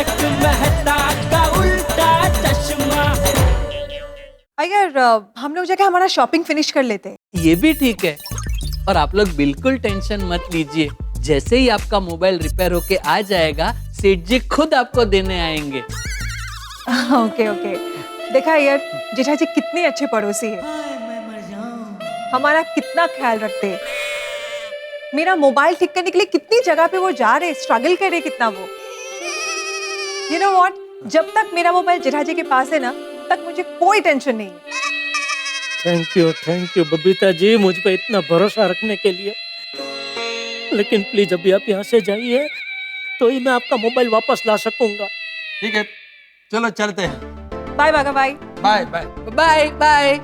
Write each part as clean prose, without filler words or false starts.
तारक मेहता का उल्टा चश्मा। अगर हम लोग जाके हमारा शॉपिंग फिनिश कर लेते हैं। ये भी ठीक है। और आप लोग बिल्कुल टेंशन मत लीजिए, जैसे ही आपका मोबाइल रिपेयर होके आ जाएगा सेठ जी खुद आपको देने आएंगे। Okay okay. देखा यार जेठा जी कितने अच्छे पड़ोसी है, हमारा कितना ख्याल रखते हैं। मेरा मोबाइल ठीक करने के लिए कितनी जगह पे वो जा रहे, स्ट्रगल कर रहे कितना वो। यू नो व्हाट, जब तक मेरा मोबाइल जेठा जी के पास है ना तक मुझे कोई टेंशन नहीं है। थैंक यू बबीता जी, मुझ पे इतना भरोसा रखने के लिए। लेकिन प्लीज अभी आप यहाँ से जाइए तो ही मैं आपका मोबाइल वापस ला सकूंगा। ठीक है, चलो चलते हैं। बाय बागा bye. Bye bye bye bye.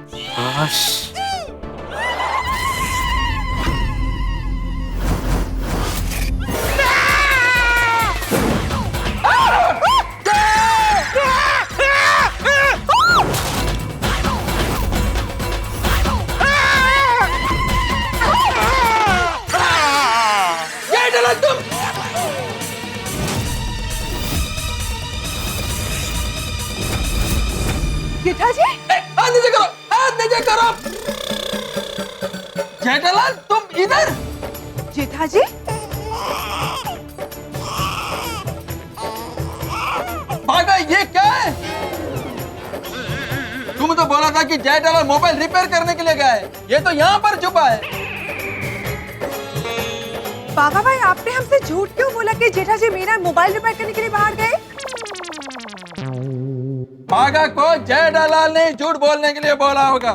Jetha ji हाथ नीचे करो, हाथ नीचे करो। जेठालाल तुम इधर। जेठा जी भागा, ये क्या है? तुम तो बोला था कि जेठालाल मोबाइल रिपेयर करने के लिए गया है, ये तो यहाँ पर छुपा है। बागा भाई आपने हमसे झूठ क्यों बोला कि जेठा जी मेरा मोबाइल रिपेयर करने के लिए बाहर गए? भागा को जेठालाल ने झूठ बोलने के लिए बोला होगा।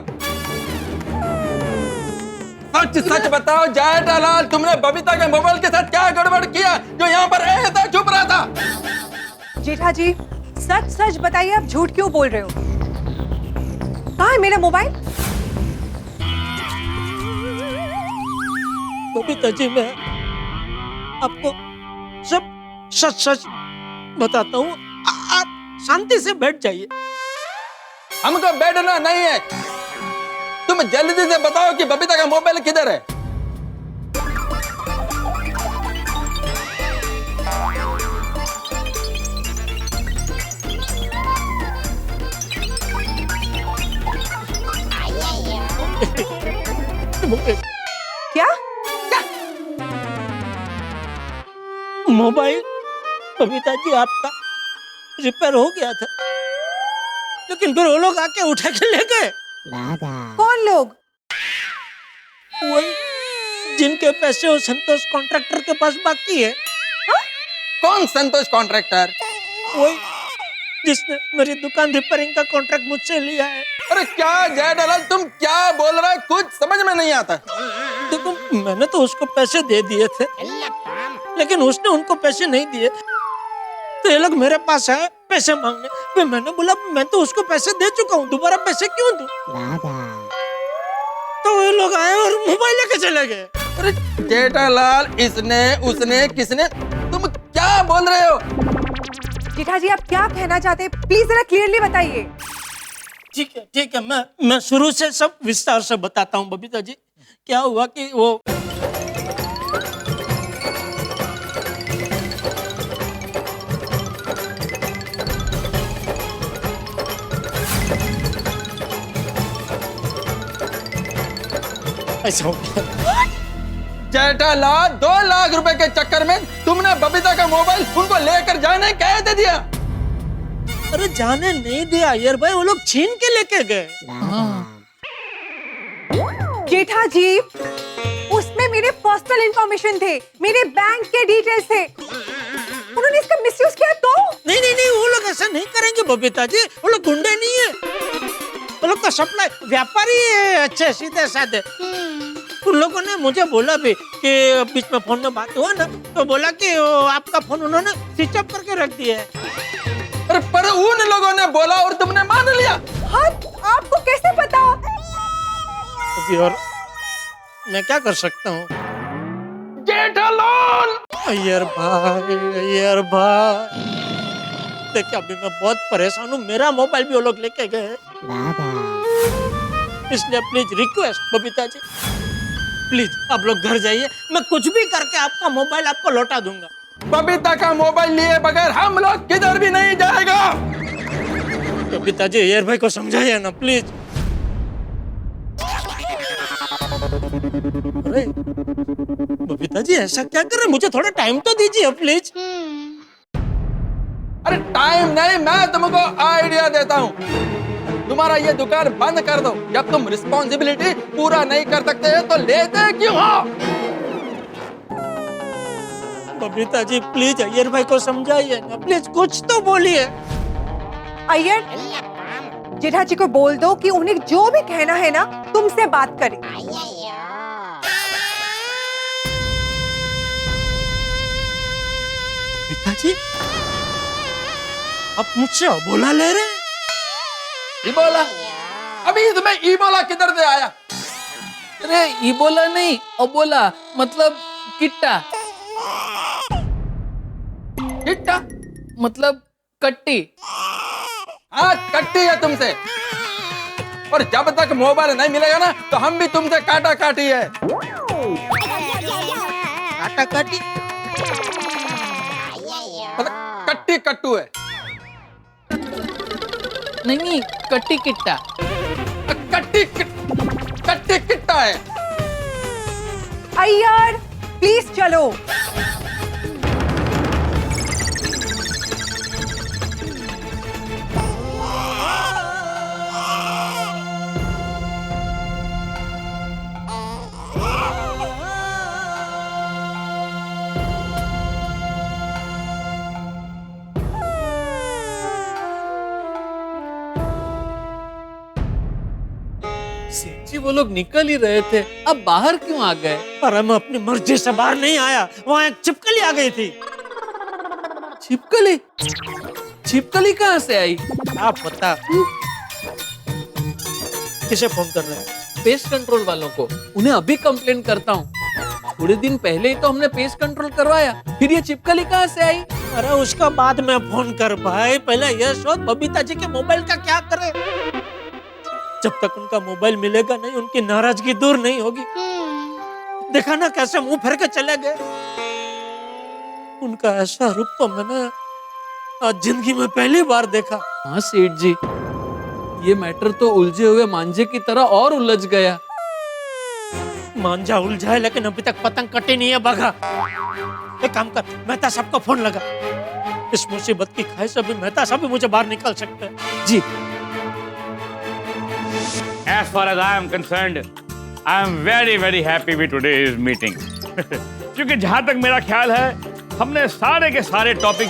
सच सच बताओ जेठालाल, तुमने बबीता के मोबाइल के साथ क्या गड़बड़ किया जो यहाँ पर ऐसा छुप रहा था? जेठा जी सच सच बताइए, आप झूठ क्यों बोल रहे हो? कहाँ है मेरा मोबाइल? बबीता जी मैं आपको सब सच सच बताता हूँ, आप शांति से बैठ जाइए। हमको बैठना नहीं है, तुम जल्दी से बताओ कि बबीता का मोबाइल किधर है। क्या? मोबाइल बबीता जी आपका रिपेयर हो गया था, लेकिन फिर वो लोग आके उठा के ले गए। कौन लोग? वही जिनके पैसे वो संतोष कॉन्ट्रैक्टर के पास बाकी है। कौन संतोष कॉन्ट्रैक्टर? वही जिसने मेरी दुकान रिपेयरिंग का कॉन्ट्रैक्ट मुझसे लिया है। अरे क्या जेठालाल तुम क्या बोल रहा है, कुछ समझ में नहीं आता। देखो मैंने तो उसको पैसे दे दिए थे, लेकिन उसने उनको पैसे नहीं दिए, तो ये लोग मेरे पास आए पैसे मांगने। फिर मैंने बोला मैं तो उसको पैसे दे चुका हूँ, दोबारा पैसे क्यों दूं? तो ये लोग आए और मोबाइल लेके चले गए। अरे जेठालाल, इसने उसने किसने, तुम क्या बोल रहे हो? जेठा जी आप क्या कहना चाहते हैं, प्लीज जरा क्लियरली बताइए। ठीक है मैं शुरू से सब विस्तार से बताता हूँ बबीता जी। क्या हुआ कि वो ऐसा हो गया। जेठालाल 2 लाख रुपए के चक्कर में तुमने बबीता का मोबाइल उनको लेकर जाने कह दे दिया। अरे जाने नहीं दिया यार भाई, वो लोग छीन के लेके गए। जेठा जी उसमें मेरे पर्सनल इंफॉर्मेशन थे, मेरे बैंक के डिटेल्स थे, उन्होंने इसका मिसयूज किया तो? नहीं वो लोग ऐसा नहीं करेंगे बबीता जी, वो लोग गुंडे नहीं है, वो लोग का सप्लाई व्यापारी है, अच्छे सीधे साधे। उन लोगों ने मुझे बोला भी कि बीच में फोन में बात हुआ ना, तो बोला कि आपका फोन उन्होंने स्विच ऑफ करके रख दिया है। अरे पर उन लोगों ने बोला और तुमने मान लिया। हाँ आपको कैसे पता? अभी और मैं क्या कर सकता हूँ? जेठालाल अय्यर भाई देखिए अभी मैं बहुत परेशान हूँ, मेरा मोबाइल भी वो लोग लेके गए, इसलिए please request Babita ji, please आप लोग घर जाइए, मैं कुछ भी करके आपका मोबाइल आपको लौटा दूंगा। बबीता का मोबाइल लिए बगैर हम लोग किधर भी नहीं जाएगा। बबीता जी एयर भाई को समझाइए ना प्लीज। अरे बबीता जी ऐसा क्या कर रहे, मुझे थोड़ा टाइम तो दीजिए प्लीज। अरे टाइम नहीं, मैं तुमको आइडिया देता हूँ। तुम्हारा ये दुकान बंद कर दो। जब तुम रिस्पॉन्सिबिलिटी पूरा नहीं कर सकते तो लेते क्यों हो? बबीता जी प्लीज अय्यर भाई को समझाइए ना प्लीज, कुछ तो बोलिए। अय्यर, जेठा जी को बोल दो कि उन्हें जो भी कहना है ना तुमसे बात करें। पिताजी आप मुझसे अबोला ले रहे हैं? इबोला? अभी तुम्हें इबोला किधर से आया? अरे इबोला नहीं, अबोला मतलब किट्टा। किट्टा? मतलब कट्टी। हाँ कट्टी है तुमसे। और जब तक मोबाइल नहीं मिलेगा ना तो हम भी तुमसे काटा काटी है। काटा काटी? मतलब कट्टी कट्टू है। नहीं, कट्टी किट्टा। कट्टी किट्टा है। अय्यर प्लीज चलो। सेठ जी वो लोग निकल ही रहे थे, अब बाहर क्यों आ गए? अरे मैं अपनी मर्जी से बाहर नहीं आया, वहाँ एक छिपकली आ गई थी। छिपकली? छिपकली कहाँ से आई? आप बता किसे फोन कर रहे हैं? पेस्ट कंट्रोल वालों को। उन्हें अभी कंप्लेन करता हूँ। थोड़े दिन पहले ही तो हमने पेस्ट कंट्रोल करवाया, फिर ये छिपकली कहाँ से आई? अरे उसका बाद में फोन कर भाई, पहले यह सोच बबीता जी के मोबाइल का क्या करे। जब तक उनका मोबाइल मिलेगा नहीं उनकी नाराजगी दूर नहीं होगी। देखा ना कैसे मुंह फेर के चले गए। उनका ऐसा रूप तो मैंने आज जिंदगी में पहली बार देखा। हाँ सेठ जी, ये मैटर तो उलझे हुए मांझे की तरह और उलझ गया। मांझा उलझा है लेकिन अभी तक पतंग कटी नहीं है बघा। एक काम कर, मेहता साहब को फोन लगा। इस मुसीबत की खाई से भी मेहता साहब भी मुझे बाहर निकाल सकते हैं। जी। As far as I am concerned, I am very very happy with today's meeting. क्योंकि जहां तक मेरा ख्याल है हमने सारे के सारे टॉपिक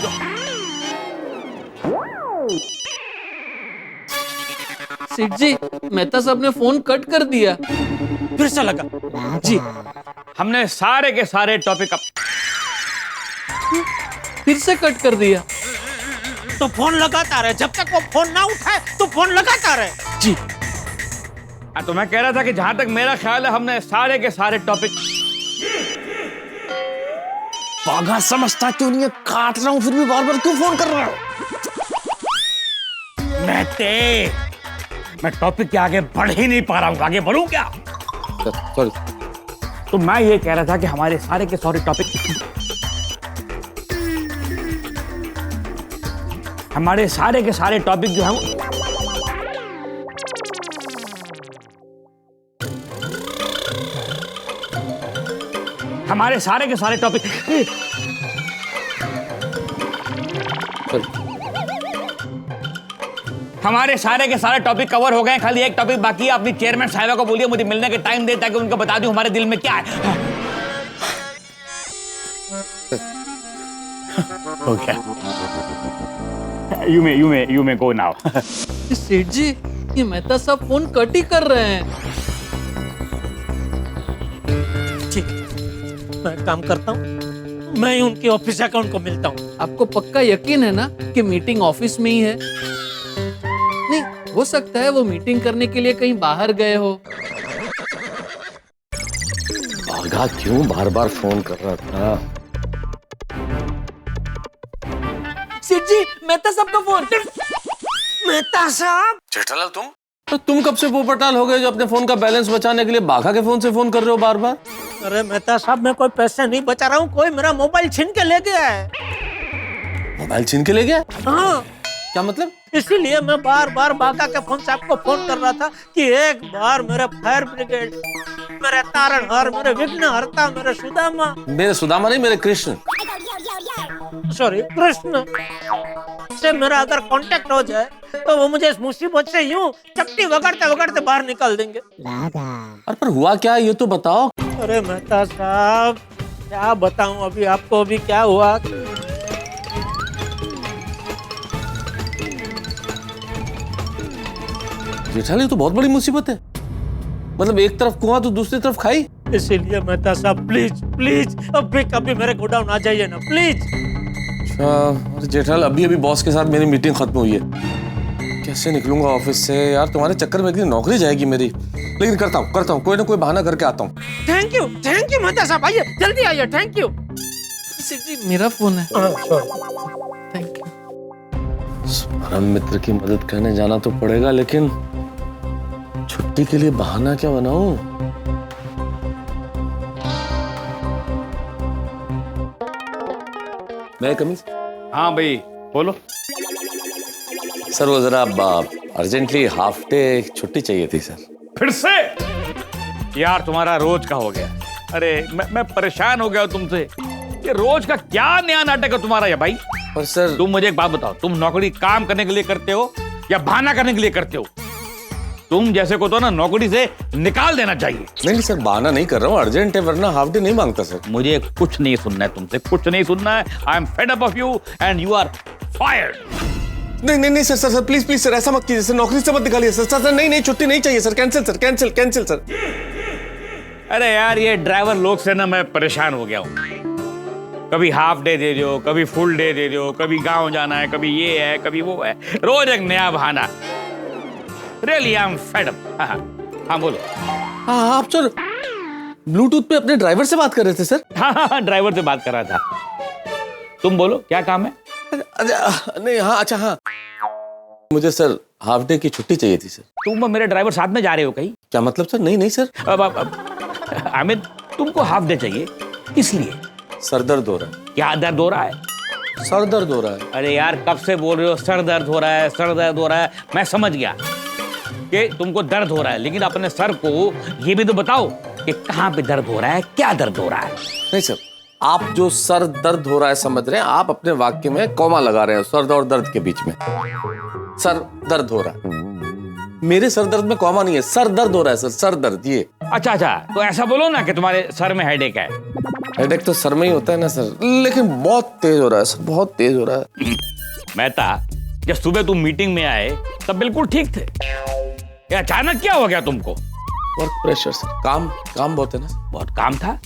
सेठ जी, मेहता साहब ने फोन कट कर दिया। फिर से लगा। जी। हमने सारे के सारे टॉपिक फिर से कट कर दिया। तो फोन लगाता रहे, जब तक वो फोन ना उठाए तो फोन लगाता रहे। जी। तो मैं कह रहा था कि जहां तक मेरा ख्याल है हमने सारे के सारे टॉपिक पागा समझता क्यों नहीं है, काट रहा हूं फिर भी बार बार क्यों फोन कर रहा है? मैं टॉपिक के आगे बढ़ ही नहीं पा रहा हूं, आगे बढ़ूं क्या? सॉरी। तो मैं ये कह रहा था कि हमारे सारे के सारे टॉपिक जो है हमारे सारे के सारे टॉपिक हमारे सारे के सारे टॉपिक कवर हो गए। खाली एक टॉपिक बाकी है। अपनी चेयरमैन साहिबा को बोलिए मुझे मिलने के टाइम दे ताकि उनको बता दूं हमारे दिल में क्या है। हो गया। You may go now. सेठ जी, ये मेहता साहब फोन कट ही कर रहे हैं। ठीक, मैं एक काम करता हूँ, मैं ही उनके ऑफिस जाकर उनको मिलता हूँ। आपको पक्का यकीन है ना कि मीटिंग ऑफिस में ही है? नहीं, हो सकता है वो मीटिंग करने के लिए कहीं बाहर गए हो। पागा क्यों बार बार फोन कर रहा था? सेठ जी, मेहता साहब का फोन। मेहता साहब। जेठालाल तुम? तो तुम कब से पोपटाल हो गए जो अपने फोन का बैलेंस बचाने के लिए बाघा के फोन से फोन कर रहे हो बार बार? अरे मेहता साहब, मैं कोई पैसे नहीं बचा रहा हूँ, कोई मेरा मोबाइल छीन के ले गया है। मोबाइल छीन के ले गया? हाँ, क्या मतलब? इसीलिए मैं बार बार बाघा के फोन से आपको फोन कर रहा था कि एक बार मेरे फायर ब्रिगेड, मेरे तारणहार, मेरे विघ्नहर्ता, मेरे सुदामा, मेरे सुदामा नहीं, मेरे कृष्ण, सॉरी कृष्ण से मेरा अगर कांटेक्ट हो जाए तो वो मुझे इस मुसीबत से यूं चपटी वगड़ते वगड़ते बाहर निकाल देंगे। अरे पर हुआ क्या ये तो बताओ। अरे मेहता साहब, क्या बताऊं अभी आपको, अभी क्या हुआ। जेठालाल, तो बहुत बड़ी मुसीबत है। मतलब एक तरफ कुआं तो दूसरी तरफ खाई। इसीलिए मेहता साहब, प्लीज प्लीज अभी कभी मेरे गोडाउन आ जाइए ना, प्लीज। अच्छा जेठालाल, अभी अभी बॉस के साथ मेरी मीटिंग खत्म हुई है, कैसे निकलूंगा ऑफिस से यार? तुम्हारे चक्कर में इतनी नौकरी जाएगी मेरी। लेकिन करता हूँ कोई ना कोई बहाना करके आता हूँ। थैंक यू मेहता साहब, आइए जल्दी आइए, थैंक यू। मेरा फोन है। Thank you. परम मित्र की मदद करने जाना तो पड़ेगा, लेकिन छुट्टी के लिए बहाना क्या बनाऊं? मैं कमी? हाँ भाई बोलो। सर वो जरा अर्जेंटली हाफ डे छुट्टी चाहिए थी सर। फिर से यार, तुम्हारा रोज का हो गया। अरे मैं परेशान हो गया हूं तुमसे। ये रोज का क्या नया नाटक है तुम्हारा ये भाई? और सर तुम मुझे एक बात बताओ, तुम नौकरी काम करने के लिए करते हो या बहाना करने के लिए करते हो? तुम जैसे को तो ना नौकरी से निकाल देना चाहिए। नहीं सर, बहाना नहीं कर रहा हूँ, अर्जेंट है, वरना हाफ डे नहीं मांगता सर। मुझे कुछ नहीं सुनना है तुमसे, कुछ नहीं सुनना है। I am fed up of you and you are fired. नहीं सर प्लीज सर, ऐसा मत कीजिए सर, नौकरी से मत निकालिए सर। नहीं छुट्टी नहीं चाहिए sir, cancel sir, cancel sir. अरे यार, ये ड्राइवर लोग से ना मैं परेशान हो गया हूँ। कभी हाफ डे दे दो, कभी फुल डे दे दो, कभी गांव जाना है, कभी ये है, कभी वो है, रोज एक नया बहाना। Really I am fed up. हाँ बोलो। हाँ आप सर ब्लूटूथ पे अपने ड्राइवर से बात कर रहे थे सर? हाँ ड्राइवर से बात कर रहा था। तुम बोलो क्या काम है? नहीं हाँ, अच्छा हाँ, मुझे सर हाफ डे की छुट्टी चाहिए थी सर। तुम मेरे ड्राइवर साथ में जा रहे हो कहीं? क्या मतलब सर? नहीं सर। आमिर, तुमको हाफ डे चाहिए इसलिए? सर दर्द हो रहा है। क्या दर्द हो रहा है? सर दर्द हो रहा है। अरे यार, कब से बोल रहे हो सर दर्द हो रहा है, सर दर्द हो रहा है। मैं समझ गया कि तुमको दर्द हो रहा है, लेकिन अपने सर को ये भी तो बताओ कि कहाँ पे दर्द हो रहा है, क्या दर्द हो रहा है। नहीं सर, आप जो सर दर्द हो रहा है समझ रहे हैं, आप अपने वाक्य में कॉमा लगा रहे हैं सर और दर्द के बीच में। सर दर्द हो रहा है, मेरे सर दर्द में कॉमा नहीं है, सर दर्द हो रहा है सर, सर दर्द। ये अच्छा, तो ऐसा बोलो ना कि तुम्हारे सर में हेडेक है। हेडेक तो सर में ही होता है ना सर, लेकिन बहुत तेज हो रहा है सर, बहुत तेज हो रहा है। मेहता, जब सुबह तुम मीटिंग में आए तब बिल्कुल ठीक थे, ये अचानक क्या हो गया तुमको? वर्क प्रेशर सर, काम बहुत है ना। बहुत काम था?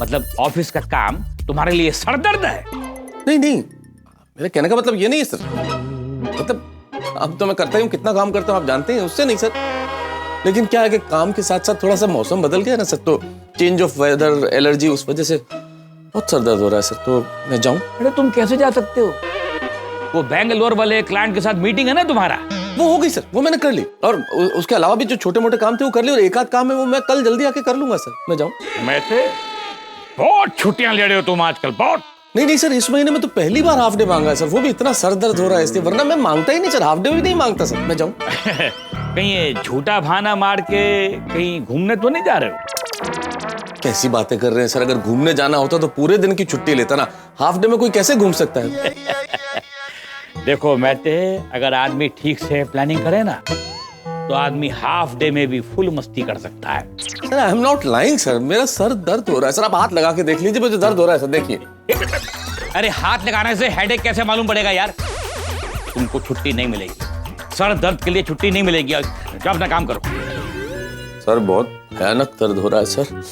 मतलब ऑफिस का काम तुम्हारे लिए सर दर्द है? नहीं मेरे कहने का मतलब ये नहीं है सर। मतलब अब तो मैं करता ही हूँ, कितना काम करता हूँ आप जानते हैं, उससे नहीं सर। लेकिन क्या है कि काम के साथ साथ थोड़ा सा मौसम बदल गया ना सर, तो चेंज ऑफ वेदर, एलर्जी, उस वजह से बहुत सर दर्द हो रहा है सर। तो मैं जाऊं? अरे तुम कैसे जा सकते हो? वो बैंगलोर वाले क्लाइंट के साथ मीटिंग है ना तुम्हारा, वो हो गई सर, वो मैंने कर ली। और उसके अलावा भी जो छोटे मोटे काम थे वो कर लिए, और एक आध काम है वो मैं कल जल्दी आके कर लूंगा सर। मैं जाऊं? मैं थे बहुत छुट्टियां ले रहे हो तुम आजकल, बहुत। नहीं सर, इस महीने में तो पहली बार हाफ डे मांगा है सर, वो भी इतना सर दर्द हो रहा है इसलिए, वरना मैं मांगता ही नहीं सर, हाफ डे भी नहीं मांगता सर। मैं जाऊं? कहीं ये झूठा बहाना मार के कहीं घूमने तो नहीं जा रहे हो? कैसी बातें कर रहे हैं सर, अगर घूमने जाना होता तो पूरे दिन की छुट्टी लेता ना, हाफ डे में कोई कैसे घूम सकता है? देखो मैते, अगर आदमी ठीक से प्लानिंग करे ना तो आदमी हाफ डे में भी फुल मस्ती कर सकता है। Sir I am not lying sir, मेरा सर दर्द हो रहा है सर, आप हाथ लगा के देख लीजिए मुझे दर्द हो रहा है सर, देखिए। अरे हाथ लगाने से हेडेक कैसे मालूम पड़ेगा यार? तुमको छुट्टी नहीं मिलेगी, सर दर्द के लिए छुट्टी नहीं मिलेगी। जाओ अपना काम करो। सर बहुत भयानक दर्द हो रहा है सर,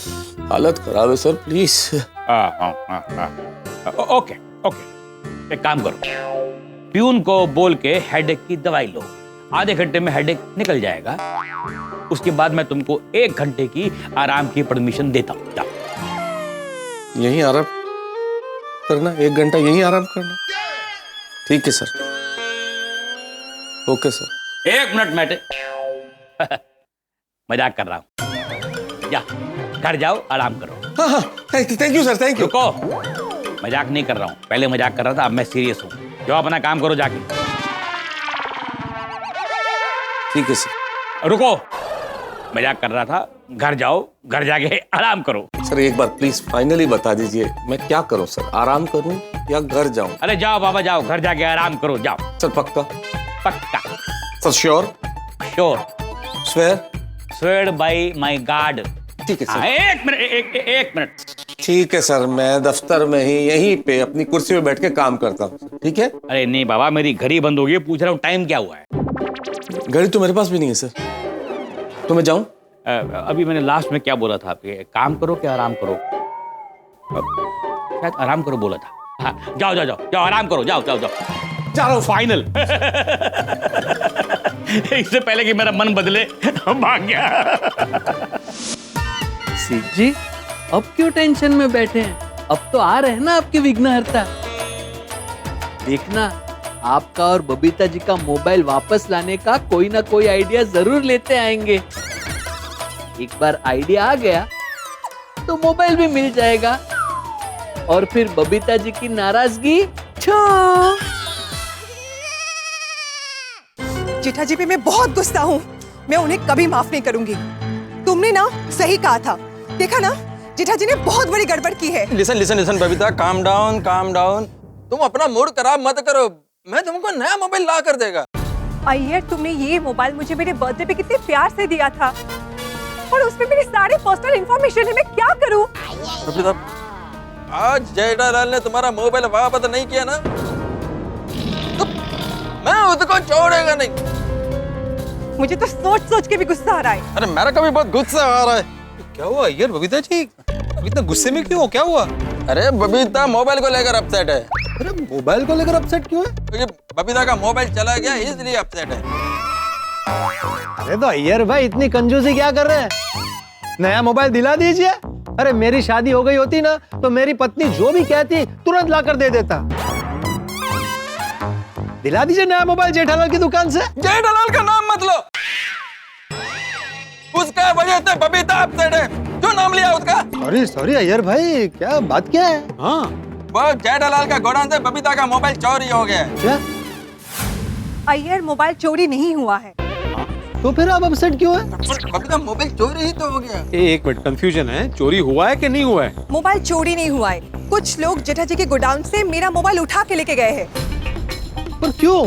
हालत खराब है सर, प्लीज। ओके, एक काम करो, प्यून को बोल के हेडेक की दवाई लो, आधे घंटे में हेडेक निकल जाएगा। उसके बाद मैं तुमको 1 घंटे की आराम की परमिशन देता हूँ। जाओ। यही आराम करना, 1 घंटा यही आराम करना? ठीक है सर, ओके सर। 1 मिनट मैटे, मजाक कर रहा हूँ। जा घर जाओ, आराम करो। हाँ हाँ, thank you sir, thank you. रुको, मजाक नहीं कर रहा हूँ, पहले मजाक कर रहा था, अब मैं सीरियस हूँ। जाओ अपना काम करो जाके। ठीक है सर। रुको, मजाक कर रहा था, घर जाओ, घर जाके आराम करो। सर एक बार प्लीज फाइनली बता दीजिए मैं क्या करूं सर, आराम करूं या घर जाऊं? अरे जाओ बाबा जाओ, घर जाके आराम करो, जाओ। सर पक्का? पक्का। Sir sure? Sure. Swear? Swayed by my God. ठीक है सर। एक मिनट, एक मिनट। ठीक है सर, मैं दफ्तर में ही यहीं पे अपनी कुर्सी पे बैठ के काम करता हूँ, ठीक है? अरे नहीं बाबा, मेरी घड़ी बंद हो गई, पूछ रहा हूँ टाइम क्या हुआ है। घड़ी तो मेरे पास भी नहीं है सर, तो मैं जाऊं? अभी मैंने लास्ट में क्या बोला था आपके, काम करो क्या आराम करो? शायद आराम करो बोला था। हाँ, जाओ जाओ जाओ जाओ, आराम करो, जाओ जाओ जाओ। जा रहा हूँ। फाइनल। इससे पहले कि मेरा मन बदले, भाग गया। सेठ जी, अब क्यों टेंशन में बैठे हैं? अब तो आ रहे हैं ना आपके विघ्नहर्ता। देखना, आपका और बबीता जी का मोबाइल वापस लाने का कोई ना कोई आइडिया जरूर लेते आएंगे। एक बार आइडिया आ गया तो मोबाइल भी मिल जाएगा और फिर बबीता जी की नाराजगी छो। जेठा जी पे मैं बहुत गुस्सा हूँ, मैं उन्हें कभी माफ नहीं करूंगी। तुमने ना सही कहा था, देखा ना जेठा जी ने बहुत बड़ी गड़बड़ की है। Listen listen listen Babita, calm down calm down. तुम अपना मूड खराब मत करो, मैं तुमको नया मोबाइल ला कर देगा। अय्यर, तुमने ये मोबाइल मुझे मेरे बर्थडे पे कितने प्यार से दिया था और उसमें मेरी सारी पर्सनल इंफॉर्मेशन है, मैं क्या करूं? बबीता, आज जेठालाल ने तुम्हारा मोबाइल वापस नहीं किया ना, तो मैं उसको छोड़ेगा नहीं। मुझे तो सोच सोच के भी गुस्सा आ रहा है। अरे मेरा कभी बहुत गुस्सा आ रहा है। क्या हुआ अय्यर बबीता जी, इतना गुस्से में क्यों हो, क्या हुआ? अरे बबीता मोबाइल को लेकर अपसेट है। अरे मोबाइल को लेकर अपसेट क्यों है? क्योंकि बबीता का मोबाइल चला गया इसलिए अपसेट है। अरे तो अय्यर भाई इतनी कंजूसी क्या कर रहे हैं? नया मोबाइल दिला दीजिए। अरे मेरी शादी हो गई होती ना तो मेरी पत्नी जो भी कहती तुरंत लाकर दे देता। दिला दीजिए नया मोबाइल जेठालाल की दुकान से। जेठालाल का नाम मत लो, उसका वजह से बबीता अपसेट है। क्यों नाम लिया उसका? सॉरी सॉरी अय्यर भाई, क्या बात क्या है? हाँ वो जेठालाल का गोडाउन से बबीता का मोबाइल चोरी हो गया है। क्या? अय्यर, मोबाइल चोरी नहीं हुआ है। तो फिर आप अपसेट क्यों है? बबीता मोबाइल चोरी ही तो हो गया। एक मिनट, कंफ्यूजन है, चोरी हुआ है कि नहीं हुआ है? मोबाइल चोरी नहीं हुआ है, कुछ लोग जेठा जी के गोडाउन से मेरा मोबाइल उठा के लेके गए हैं। पर क्यों?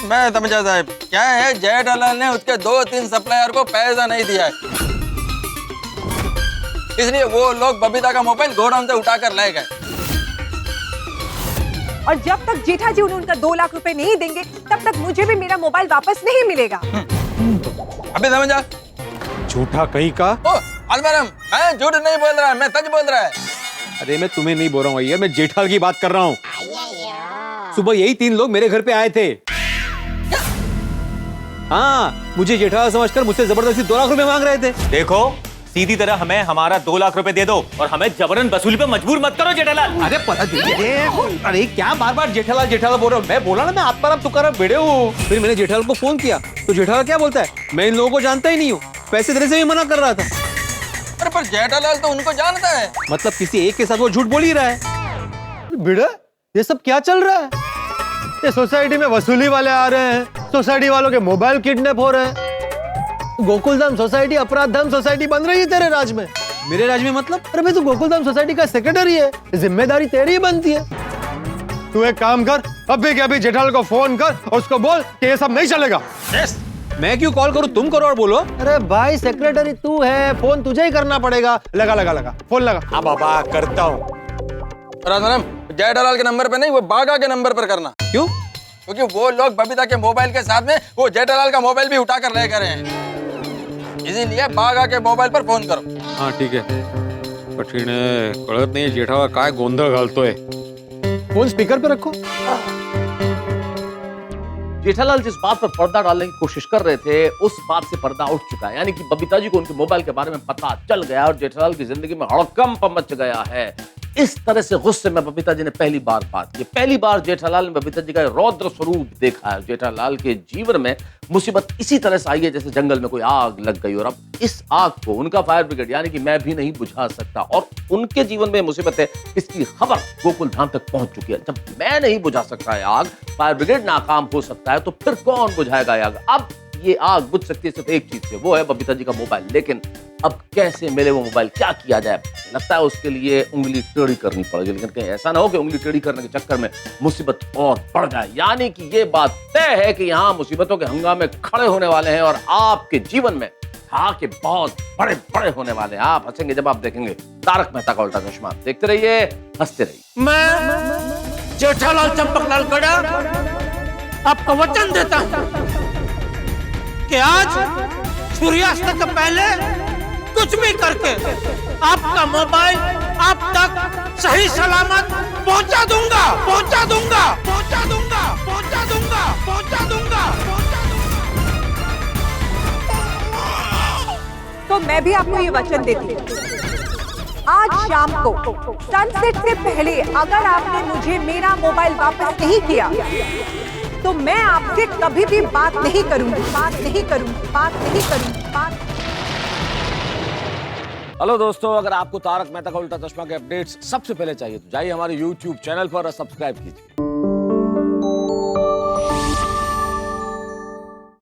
मैं समझा साहब, क्या है जेठालाल ने उसके 2-3 सप्लायर को पैसा नहीं दिया है, इसलिए वो लोग बबीता का मोबाइल गोडाउन से उठाकर ले गए। और जब तक जेठा जी उन्हें उनका 2 लाख रुपए नहीं देंगे तब तक मुझे भी मेरा मोबाइल वापस नहीं मिलेगा। अबे समझा? झूठा कहीं का। ओ अलमरम, मैं झूठ नहीं बोल रहा, मैं सच बोल रहा है। अरे मैं तुम्हें नहीं बोल रहा हूँ अय्यर, मैं जेठालाल की बात कर रहा हूँ। सुबह यही 3 लोग मेरे घर पे आए थे। हाँ, मुझे जेठालाल समझकर मुझसे जबरदस्ती 2 लाख रुपए मांग रहे थे। देखो, सीधी तरह हमें हमारा 2 लाख रुपए दे दो और हमें जबरन वसूली पे मजबूर मत करो जेठालाल। अरे पता दीजिए। अरे क्या बार बार जेठालाल जेठालाल बोल रहा हूँ? मैं बोला ना मैं आत्माराम तुकाराम भिड़े हूँ। फिर मैंने जेठालाल को फोन किया तो जेठालाल क्या बोलता है, मैं इन लोगों को जानता ही नहीं हूँ, पैसे देने से भी मना कर रहा था। अरे पर जेठालाल तो उनको जानता है। मतलब किसी एक के साथ वो झूठ बोल ही रहा है। भिड़े, ये सब क्या चल रहा है? ये सोसाइटी में वसूली वाले आ रहे हैं, सोसाइटी वालों के मोबाइल किडनैप हो रहे हैं। गोकुलधाम सोसाइटी अपराध धाम सोसाइटी बन रही है तेरे राज में। मेरे राज में मतलब? अरे भाई तू गोकुलधाम सोसाइटी का सेक्रेटरी है, जिम्मेदारी तेरी ही बनती है। तू एक काम कर, अभी के अभी जेठालाल को फोन कर और उसको बोल कि ये सब नहीं चलेगा। यस। मैं क्यों कॉल करूं, तुम करो और बोलो। अरे भाई सेक्रेटरी तू है, फोन तुझे ही करना पड़ेगा। लगा लगा लगा फोन लगा। हाँ बाबा करता हूँ। राजाराम, जेठालाल के नंबर पे नहीं, वो बागा के नंबर पर करना। क्यों? क्योंकि वो लोग बबीता के मोबाइल के साथ में वो जेठालाल का मोबाइल भी उठाकर ले गए हैं, इसीलिए बागा के मोबाइल पर फोन करो। हाँ ठीक है। कठीण है, कळत नाही जेठालाल काय गोंधळ घालतोय। फोन स्पीकर पे रखो। जेठालाल जिस बात पर पर्दा डालने की कोशिश कर रहे थे उस बात से पर्दा उठ चुका है, यानी कि बबीता जी को उनके मोबाइल के बारे में पता चल गया और जेठालाल की जिंदगी में हड़कंप मच गया है। इस तरह से गुस्से में बबीता जी ने पहली बार बात की। पहली बार जेठालाल ने बबीता जी का रौद्र स्वरूप देखा है। जेठालाल के जीवन में मुसीबत इसी तरह से आई है जैसे जंगल में कोई आग लग गई, और अब इस आग को उनका फायर ब्रिगेड यानी कि मैं भी नहीं बुझा सकता, और उनके जीवन में मुसीबत है इसकी खबर गोकुल धाम तक पहुंच चुकी है। जब मैं नहीं बुझा सकता है आग, फायर ब्रिगेड नाकाम हो सकता है, तो फिर कौन बुझाएगा आग? अब ये आग बुझ सकती है सिर्फ एक चीज से, वो है बबीता जी का मोबाइल। लेकिन अब कैसे मिले वो मोबाइल, क्या किया जाए? लगता है उसके लिए उंगली टेढ़ी करनी पड़ेगी, लेकिन कहीं ऐसा ना हो कि उंगली टेढ़ी करने के चक्कर में मुसीबत और बढ़ जाए। यानी कि ये बात तय है कि यहाँ मुसीबतों के हंगामे खड़े होने वाले हैं और आपके जीवन में के बहुत बड़े बड़े होने वाले हैं। आप हंसेंगे जब आप देखेंगे तारक मेहता का उल्टा चश्मा। देखते रहिए, हंसते रहिए। मैं जेठालाल चंपकलाल गड़ा आपको वचन देता हूं कि आज सूर्यास्त से पहले कुछ भी करके आपका मोबाइल आप तक सही सलामत पहुंचा दूंगा, पहुंचा दूंगा, पहुंचा दूंगा, पहुंचा दूंगा, पहुंचा दूंगा, पहुंचा तो मैं भी आपको ये वचन देती हूँ, आज शाम को सनसेट से पहले अगर आपने मुझे मेरा मोबाइल वापस नहीं किया तो मैं आपसे कभी भी बात नहीं करूंगी, बात नहीं करूंगी, बात नहीं करूंगी, बात। हेलो दोस्तों, अगर आपको तारक मेहता का उल्टा चश्मा के अपडेट्स सबसे पहले चाहिए तो जाइए हमारे YouTube चैनल पर और सब्सक्राइब कीजिए।